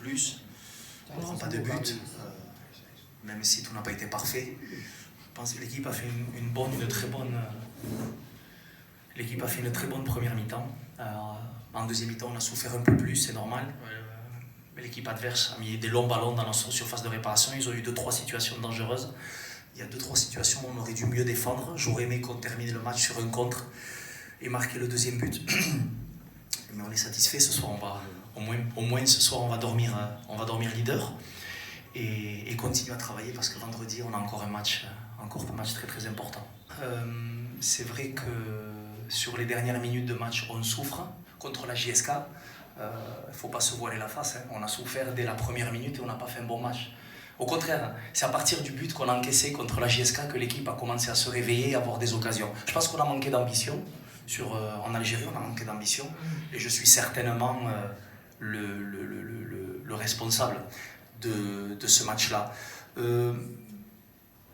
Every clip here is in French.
plus. On ne prend pas de but, même si tout n'a pas été parfait. Je pense que l'équipe a fait l'équipe a fait une très bonne première mi-temps. En deuxième mi-temps, on a souffert un peu plus, c'est normal. L'équipe adverse a mis des longs ballons dans notre surface de réparation. Ils ont eu 2-3 situations dangereuses. Il y a 2-3 situations où on aurait dû mieux défendre. J'aurais aimé qu'on termine le match sur un contre et marquer le deuxième but. Mais on est satisfait ce soir. Au moins ce soir, on va dormir leader et continuer à travailler parce que vendredi, on a encore un match très très important. C'est vrai que sur les dernières minutes de match, on souffre contre la JSK. Il ne faut pas se voiler la face. On a souffert dès la première minute et on n'a pas fait un bon match. Au contraire, c'est à partir du but qu'on a encaissé contre la JSK que l'équipe a commencé à se réveiller et à avoir des occasions. Je pense qu'on a manqué d'ambition. En Algérie, on a manqué d'ambition. Et je suis certainement le responsable de ce match-là.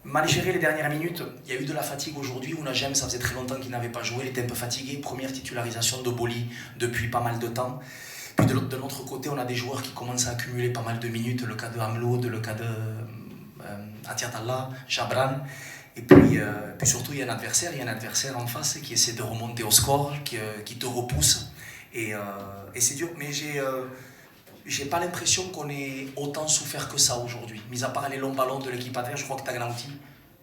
Mal géré les dernières minutes, il y a eu de la fatigue aujourd'hui. Unajm, ça faisait très longtemps qu'il n'avait pas joué, il était un peu fatigué. Première titularisation de Boli depuis pas mal de temps. Puis de l'autre côté, on a des joueurs qui commencent à accumuler pas mal de minutes. Le cas de Hamloud, le cas de Atiatallah, Jabran. Et puis surtout, il y a un adversaire en face qui essaie de remonter au score, qui te repousse. Et c'est dur, mais j'ai pas l'impression qu'on ait autant souffert que ça aujourd'hui. Mis à part les longs ballons de l'équipe adverse, je crois que Tagnauti,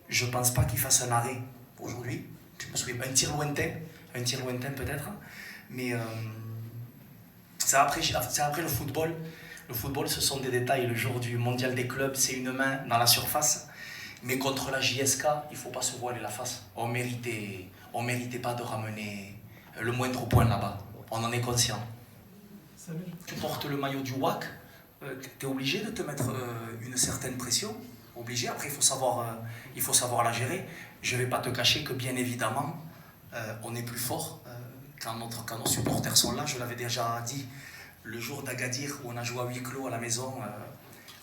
je pense pas qu'il fasse un arrêt aujourd'hui. Je me souviens, un tir lointain peut-être. Mais c'est après le football. Le football, ce sont des détails. Le jour du mondial des clubs, c'est une main dans la surface. Mais contre la JSK, il ne faut pas se voiler la face. On méritait pas de ramener le moindre point là-bas. On en est conscient. Tu portes le maillot du WAC, tu es obligé de te mettre une certaine pression. Obligé. Après, il faut savoir la gérer. Je ne vais pas te cacher que, bien évidemment, on est plus fort quand nos supporters sont là. Je l'avais déjà dit, le jour d'Agadir, où on a joué à huis clos à la maison,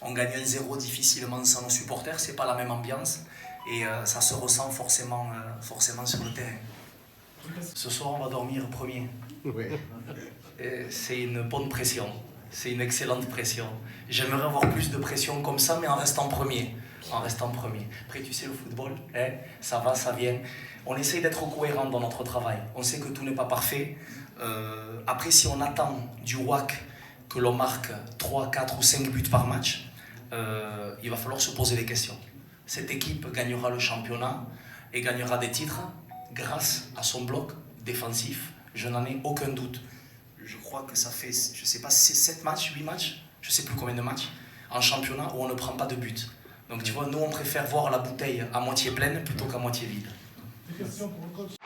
on gagne 1-0 difficilement sans nos supporters. Ce n'est pas la même ambiance et ça se ressent forcément sur le terrain. Ce soir, on va dormir premier. Oui. C'est une bonne pression, c'est une excellente pression. J'aimerais avoir plus de pression comme ça, mais en restant premier. Après, tu sais, le football, ça va, ça vient. On essaye d'être cohérent dans notre travail. On sait que tout n'est pas parfait. Après, si on attend du WAC que l'on marque 3, 4 ou 5 buts par match, il va falloir se poser des questions. Cette équipe gagnera le championnat et gagnera des titres grâce à son bloc défensif. Je n'en ai aucun doute. Je crois que ça fait, je ne sais pas, 7 matchs, 8 matchs, je ne sais plus combien de matchs, en championnat où on ne prend pas de but. Donc tu vois, nous on préfère voir la bouteille à moitié pleine plutôt qu'à moitié vide. Des questions pour le coach ?